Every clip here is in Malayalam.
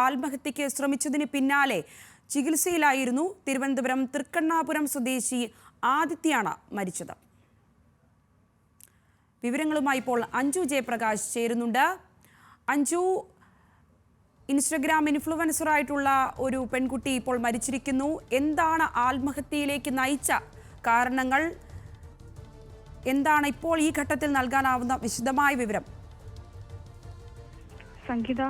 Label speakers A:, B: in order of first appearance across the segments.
A: ആത്മഹത്യയ്ക്ക് ശ്രമിച്ചതിന് പിന്നാലെ ചികിത്സയിലായിരുന്നു തിരുവനന്തപുരം തൃക്കണ്ണാപുരം സ്വദേശി ആദിത്യയാണ് മരിച്ചത്. വിവരങ്ങളുമായി ഇപ്പോൾ അഞ്ജു ജയപ്രകാശ് ചേരുന്നുണ്ട്. അഞ്ജു, ഇൻസ്റ്റഗ്രാം ഇൻഫ്ലുവൻസറായിട്ടുള്ള ഒരു പെൺകുട്ടി ഇപ്പോൾ മരിച്ചിരിക്കുന്നു. എന്താണ് ആത്മഹത്യയിലേക്ക് നയിച്ച കാരണങ്ങൾ? എന്താണ് ഇപ്പോൾ ഈ ഘട്ടത്തിൽ നൽകാനാവുന്ന വിശദമായ വിവരം?
B: സംഗീത,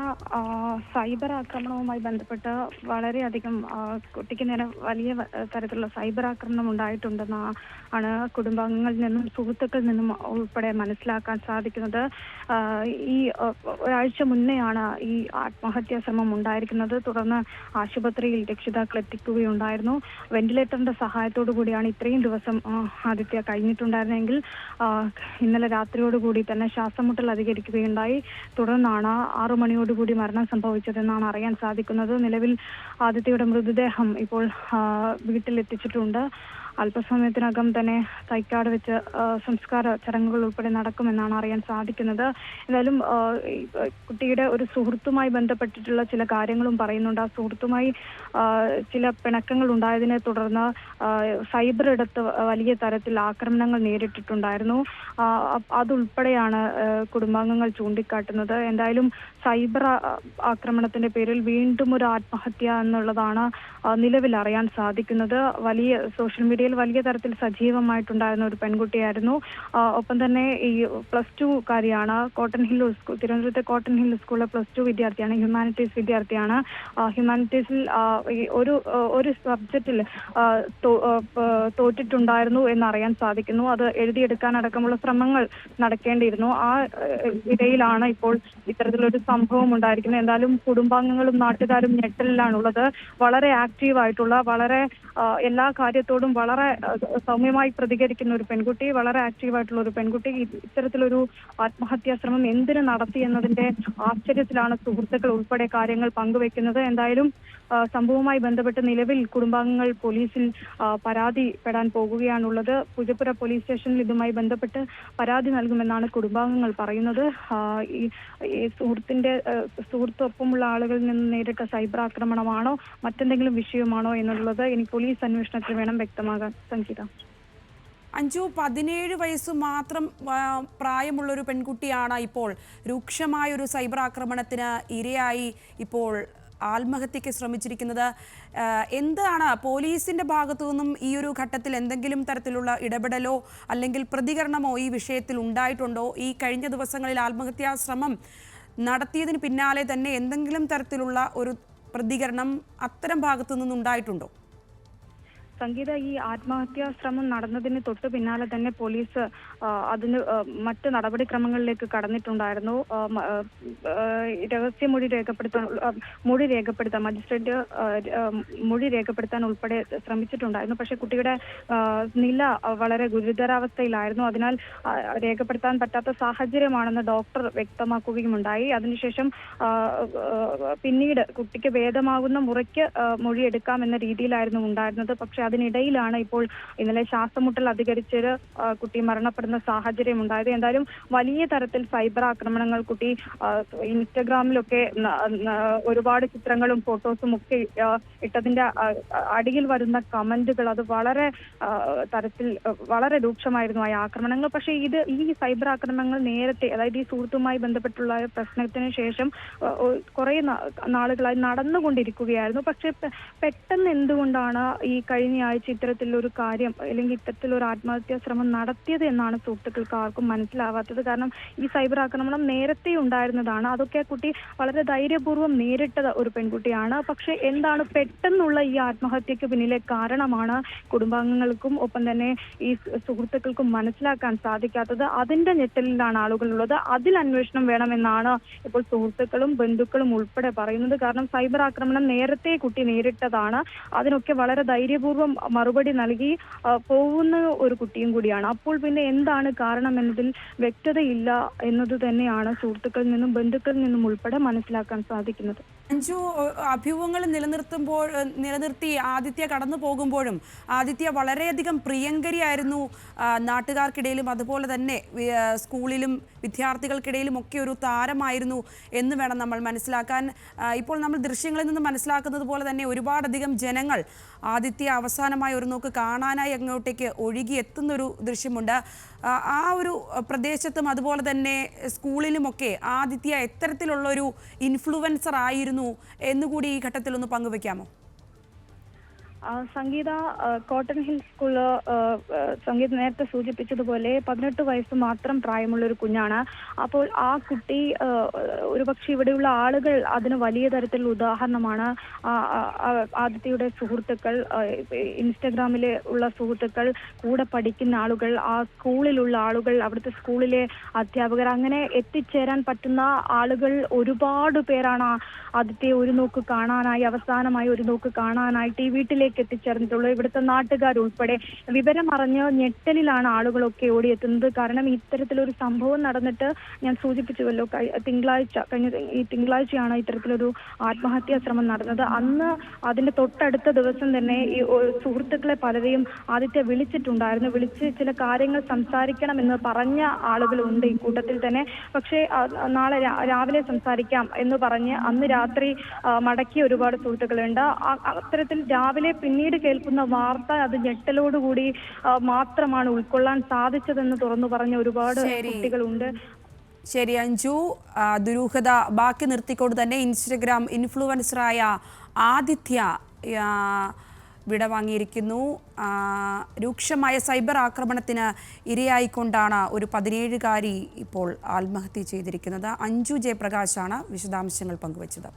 B: സൈബർ ആക്രമണവുമായി ബന്ധപ്പെട്ട് വളരെയധികം കുട്ടിക്ക് നേരെ വലിയ തരത്തിലുള്ള സൈബർ ആക്രമണം ഉണ്ടായിട്ടുണ്ടെന്ന് ആണ് കുടുംബാംഗങ്ങളിൽ നിന്നും സുഹൃത്തുക്കളിൽ നിന്നും ഉൾപ്പെടെ മനസ്സിലാക്കാൻ സാധിക്കുന്നത്. ഈ ഒരാഴ്ച മുന്നെയാണ് ഈ ആത്മഹത്യാ ശ്രമം ഉണ്ടായിരിക്കുന്നത്. തുടർന്ന് ആശുപത്രിയിൽ രക്ഷിതാക്കൾ എത്തിക്കുകയുണ്ടായിരുന്നു. വെന്റിലേറ്ററിന്റെ സഹായത്തോടു കൂടിയാണ് ഇത്രയും ദിവസം ആദിത്യ കഴിഞ്ഞിട്ടുണ്ടായിരുന്നെങ്കിൽ ഇന്നലെ രാത്രിയോടുകൂടി തന്നെ ശ്വാസമുട്ടൽ അധികരിക്കുകയുണ്ടായി. തുടർന്നാണ് 6 മണിയോടുകൂടി മരണം സംഭവിച്ചതെന്നാണ് അറിയാൻ സാധിക്കുന്നത്. നിലവിൽ ആദിത്യയുടെ മൃതദേഹം ഇപ്പോൾ വീട്ടിലെത്തിച്ചിട്ടുണ്ട്. അല്പസമയത്തിനകം തന്നെ തൈക്കാട് വെച്ച് സംസ്കാര ചടങ്ങുകൾ ഉൾപ്പെടെ നടക്കുമെന്നാണ് അറിയാൻ സാധിക്കുന്നത്. എന്തായാലും കുട്ടിയുടെ ഒരു സുഹൃത്തുമായി ബന്ധപ്പെട്ടിട്ടുള്ള ചില കാര്യങ്ങളും പറയുന്നുണ്ട്. ആ സുഹൃത്തുമായി ചില പിണക്കങ്ങൾ ഉണ്ടായതിനെ തുടർന്ന് സൈബർ ഇടത്ത് വലിയ തരത്തിൽ ആക്രമണങ്ങൾ നേരിട്ടിട്ടുണ്ടായിരുന്നു. അതുൾപ്പെടെയാണ് കുടുംബാംഗങ്ങൾ ചൂണ്ടിക്കാട്ടുന്നത്. എന്തായാലും സൈബർ ആക്രമണത്തിന്റെ പേരിൽ വീണ്ടും ഒരു ആത്മഹത്യ എന്നുള്ളതാണ് നിലവിൽ അറിയാൻ സാധിക്കുന്നത്. വലിയ സോഷ്യൽ മീഡിയയിൽ വലിയ തരത്തിൽ സജീവമായിട്ടുണ്ടായിരുന്ന ഒരു പെൺകുട്ടിയായിരുന്നു. ഒപ്പം തന്നെ ഈ +2 കാരിയാണ്. തിരുവനന്തപുരത്തെ കോട്ടൺ ഹിൽ സ്കൂളിലെ +2 വിദ്യാർത്ഥിയാണ്. ഹ്യൂമാനിറ്റീസ് വിദ്യാർത്ഥിയാണ്. ഹ്യൂമാനിറ്റീസിൽ ഒരു സബ്ജക്റ്റിൽ തോറ്റിട്ടുണ്ടായിരുന്നു എന്നറിയാൻ സാധിക്കുന്നു. അത് എഴുതിയെടുക്കാൻ അടക്കമുള്ള ശ്രമങ്ങൾ നടക്കേണ്ടിയിരുന്നു. ആ ഇടയിലാണ് ഇപ്പോൾ ഇത്തരത്തിലൊരു സംഭവം ഉണ്ടായിരിക്കുന്നത്. എന്തായാലും കുടുംബാംഗങ്ങളും നാട്ടുകാരും ഞെട്ടലിലാണുള്ളത്. വളരെ ആക്റ്റീവായിട്ടുള്ള, വളരെ എല്ലാ കാര്യത്തോടും വളരെ സൗമ്യമായി പ്രതികരിക്കുന്ന ഒരു പെൺകുട്ടി, വളരെ ആക്റ്റീവായിട്ടുള്ള ഒരു പെൺകുട്ടി ഇത്തരത്തിലൊരു ആത്മഹത്യാ ശ്രമം എന്തിനു നടത്തി എന്നതിന്റെ ആശ്ചര്യത്തിലാണ് സുഹൃത്തുക്കൾ ഉൾപ്പെടെ കാര്യങ്ങൾ പങ്കുവെക്കുന്നത്. എന്തായാലും സംഭവവുമായി ബന്ധപ്പെട്ട് നിലവിൽ കുടുംബാംഗങ്ങൾ പോലീസിൽ പരാതിപ്പെടാൻ പോകുകയാണുള്ളത്. പൂജപ്പുര പോലീസ് സ്റ്റേഷനിൽ ഇതുമായി ബന്ധപ്പെട്ട് പരാതി നൽകുമെന്നാണ് കുടുംബാംഗങ്ങൾ പറയുന്നത്. ഈ സുഹൃത്തൊപ്പമുള്ള ആളുകളിൽ നിന്ന് നേരിട്ട സൈബർ ആക്രമണമാണോ മറ്റെന്തെങ്കിലും വിഷയമാണോ എന്നുള്ളത് ഇനി പോലീസ് അന്വേഷണത്തിൽ വേണം വ്യക്തമാകാൻ. സംഗീത,
A: അഞ്ജു, 17 വയസ്സ് മാത്രം പ്രായമുള്ളൊരു പെൺകുട്ടിയാണ് ഇപ്പോൾ രൂക്ഷമായൊരു സൈബർ ആക്രമണത്തിന് ഇരയായി ഇപ്പോൾ ആത്മഹത്യയ്ക്ക് ശ്രമിച്ചിരിക്കുന്നത്. എന്താണ് പോലീസിന്റെ ഭാഗത്തു നിന്നും ഈ ഒരു ഘട്ടത്തിൽ എന്തെങ്കിലും തരത്തിലുള്ള ഇടപെടലോ അല്ലെങ്കിൽ പ്രതികരണമോ ഈ വിഷയത്തിൽ ഉണ്ടായിട്ടുണ്ടോ? ഈ കഴിഞ്ഞ ദിവസങ്ങളിൽ ആത്മഹത്യാ ശ്രമം നടത്തിയതിന് പിന്നാലെ തന്നെ എന്തെങ്കിലും തരത്തിലുള്ള ഒരു പ്രതികരണം അത്തരം ഭാഗത്തു നിന്നുണ്ടായിട്ടുണ്ടോ?
B: സംഗീത, ഈ ആത്മഹത്യാ ശ്രമം നടന്നതിന് തൊട്ട് പിന്നാലെ തന്നെ പോലീസ് അതിന് മറ്റ് നടപടിക്രമങ്ങളിലേക്ക് കടന്നിട്ടുണ്ടായിരുന്നു. രഹസ്യമൊഴി രേഖപ്പെടുത്താൻ മജിസ്ട്രേറ്റ് മൊഴി രേഖപ്പെടുത്താൻ ഉൾപ്പെടെ ശ്രമിച്ചിട്ടുണ്ടായിരുന്നു. പക്ഷെ കുട്ടിയുടെ നില വളരെ ഗുരുതരാവസ്ഥയിലായിരുന്നു. അതിനാൽ രേഖപ്പെടുത്താൻ പറ്റാത്ത സാഹചര്യമാണെന്ന് ഡോക്ടർ വ്യക്തമാക്കുകയുമുണ്ടായി. അതിനുശേഷം പിന്നീട് കുട്ടിക്ക് ഭേദമാകുന്ന മുറയ്ക്ക് മൊഴിയെടുക്കാം എന്ന രീതിയിലായിരുന്നു ഉണ്ടായിരുന്നത്. പക്ഷെ അതിനിടയിലാണ് ഇപ്പോൾ ഇന്നലെ ശ്വാസമുട്ടൽ അധികരിച്ച് കുട്ടി മരണപ്പെടുന്ന സാഹചര്യം ഉണ്ടായത്. എന്തായാലും വലിയ തരത്തിൽ സൈബർ ആക്രമണങ്ങൾ കുട്ടി ഇൻസ്റ്റഗ്രാമിലൊക്കെ ഒരുപാട് ചിത്രങ്ങളും ഫോട്ടോസും ഒക്കെ ഇട്ടതിന്റെ അടിയിൽ വരുന്ന കമന്റുകൾ അത് വളരെ തരത്തിൽ വളരെ രൂക്ഷമായിരുന്നു ആ ആക്രമണങ്ങൾ. പക്ഷേ ഈ സൈബർ ആക്രമണങ്ങൾ നേരത്തെ, അതായത് ഈ സുഹൃത്തുമായി ബന്ധപ്പെട്ടുള്ള പ്രശ്നത്തിന് ശേഷം കുറെ നാളുകളായി നടന്നുകൊണ്ടിരിക്കുകയായിരുന്നു. പക്ഷെ പെട്ടെന്ന് എന്തുകൊണ്ടാണ് ഈ കഴിഞ്ഞ ആഴ്ച ഇത്തരത്തിലൊരു കാര്യം അല്ലെങ്കിൽ ഇത്തരത്തിലൊരു ആത്മഹത്യാ ശ്രമം നടത്തിയത് എന്നാണ് സുഹൃത്തുക്കൾക്ക് ആർക്കും മനസ്സിലാവാത്തത്. കാരണം ഈ സൈബർ ആക്രമണം നേരത്തെ ഉണ്ടായിരുന്നതാണ്. അതൊക്കെ കുട്ടി വളരെ ധൈര്യപൂർവ്വം നേരിട്ട ഒരു പെൺകുട്ടിയാണ്. പക്ഷെ എന്താണ് പെട്ടെന്നുള്ള ഈ ആത്മഹത്യക്ക് പിന്നിലെ കാരണമാണ് കുടുംബാംഗങ്ങൾക്കും ഒപ്പം തന്നെ ഈ സുഹൃത്തുക്കൾക്കും മനസ്സിലാക്കാൻ സാധിക്കാത്തത്. അതിന്റെ ഞെട്ടലിലാണ് ആളുകളുള്ളത്. അതിൽ അന്വേഷണം വേണമെന്നാണ് ഇപ്പോൾ സുഹൃത്തുക്കളും ബന്ധുക്കളും ഉൾപ്പെടെ പറയുന്നത്. കാരണം സൈബർ ആക്രമണം നേരത്തെ കുട്ടി നേരിട്ടതാണ്. അതിനൊക്കെ വളരെ ധൈര്യപൂർവ്വം മറുപടി നൽകി പോകുന്ന ഒരു കുട്ടിയും കൂടിയാണ്. അപ്പോൾ പിന്നെ എന്താണ് കാരണം എന്നതിൽ വ്യക്തതയില്ല എന്നത് തന്നെയാണ് സുഹൃത്തുക്കളിൽ നിന്നും ബന്ധുക്കളിൽ നിന്നും ഉൾപ്പെടെ മനസ്സിലാക്കാൻ സാധിക്കുന്നത്.
A: അഞ്ചു അഭ്യൂഹങ്ങൾ നിലനിർത്തി ആദിത്യ കടന്നു പോകുമ്പോഴും ആദിത്യ വളരെയധികം പ്രിയങ്കരിയായിരുന്നു നാട്ടുകാർക്കിടയിലും അതുപോലെ തന്നെ സ്കൂളിലും വിദ്യാർത്ഥികൾക്കിടയിലും ഒക്കെ ഒരു താരമായിരുന്നു എന്ന് വേണം നമ്മൾ മനസ്സിലാക്കാൻ. ഇപ്പോൾ നമ്മൾ ദൃശ്യങ്ങളിൽ നിന്ന് മനസ്സിലാക്കുന്നത് പോലെ തന്നെ ഒരുപാടധികം ജനങ്ങൾ ആദിത്യ അവസാനമായി ഒരു നോക്ക് കാണാനായി അങ്ങോട്ടേക്ക് ഒഴുകി എത്തുന്നൊരു ദൃശ്യമുണ്ട്. ആ ഒരു പ്രദേശത്തും അതുപോലെ തന്നെ സ്കൂളിലുമൊക്കെ ആദിത്യ എത്തരത്തിലുള്ളൊരു ഇൻഫ്ലുവൻസർ ആയിരുന്നു എന്നുകൂടി ഈ ഘട്ടത്തിൽ ഒന്ന് പങ്കുവെക്കാമോ?
B: സംഗീത കോട്ടൺ ഹിൽ സ്കൂള് സംഗീത നേരത്തെ സൂചിപ്പിച്ചതുപോലെ 18 വയസ്സ് മാത്രം പ്രായമുള്ള ഒരു കുഞ്ഞാണ്. അപ്പോൾ ആ കുട്ടി ഒരുപക്ഷെ ഇവിടെയുള്ള ആളുകൾ അതിന് വലിയ തരത്തിലുള്ള ഉദാഹരണമാണ്. ആദിത്യയുടെ സുഹൃത്തുക്കൾ, ഇൻസ്റ്റഗ്രാമിലെ ഉള്ള സുഹൃത്തുക്കൾ, കൂടെ പഠിക്കുന്ന ആളുകൾ, ആ സ്കൂളിലുള്ള ആളുകൾ, അവിടുത്തെ സ്കൂളിലെ അധ്യാപകർ, അങ്ങനെ എത്തിച്ചേരാൻ പറ്റുന്ന ആളുകൾ ഒരുപാട് പേരാണ് ആദിത്യയെ ഒരു നോക്ക് കാണാനായി, അവസാനമായി ഒരു നോക്ക് കാണാനായിട്ട് ഈ വീട്ടിലേക്ക് എത്തിച്ചേർന്നിട്ടുള്ളത്. ഇവിടുത്തെ നാട്ടുകാരുൾപ്പെടെ വിവരം അറിഞ്ഞ് ഞെട്ടലിലാണ് ആളുകളൊക്കെ ഓടിയെത്തുന്നത്. കാരണം ഇത്തരത്തിലൊരു സംഭവം നടന്നിട്ട് ഞാൻ സൂചിപ്പിച്ചുവല്ലോ, ഈ തിങ്കളാഴ്ചയാണ് ഇത്തരത്തിലൊരു ആത്മഹത്യാ ശ്രമം നടന്നത്. അന്ന് അതിന്റെ തൊട്ടടുത്ത ദിവസം തന്നെ ഈ സുഹൃത്തുക്കളെ പലരെയും ആദിത്യ വിളിച്ചിട്ടുണ്ടായിരുന്നു. വിളിച്ച് ചില കാര്യങ്ങൾ സംസാരിക്കണമെന്ന് പറഞ്ഞ ആളുകളുണ്ട് ഈ കൂട്ടത്തിൽ തന്നെ. പക്ഷേ നാളെ രാവിലെ സംസാരിക്കാം എന്ന് പറഞ്ഞ് അന്ന് രാത്രി മടക്കിയ ഒരുപാട് സുഹൃത്തുക്കളുണ്ട്. അത്തരത്തിൽ രാവിലെ പിന്നീട് കേൾക്കുന്ന വാർത്ത അത് ഞെട്ടലോടുകൂടി മാത്രമാണ് ഉൾക്കൊള്ളാൻ സാധിച്ചതെന്ന് തുറന്നു പറഞ്ഞ ഒരുപാട് കുട്ടികളുണ്ട്.
A: ശരി അഞ്ജു, ദുരൂഹത ബാക്കി നിർത്തിക്കൊണ്ട് തന്നെ ഇൻസ്റ്റഗ്രാം ഇൻഫ്ലുവൻസറായ ആദിത്യ വിടവാങ്ങിയിരിക്കുന്നു. രൂക്ഷമായ സൈബർ ആക്രമണത്തിന് ഇരയായിക്കൊണ്ടാണ് ഒരു 17-കാരി ഇപ്പോൾ ആത്മഹത്യ ചെയ്തിരിക്കുന്നത്. അഞ്ജു ജയപ്രകാശാണ് വിശദാംശങ്ങൾ പങ്കുവച്ചത്.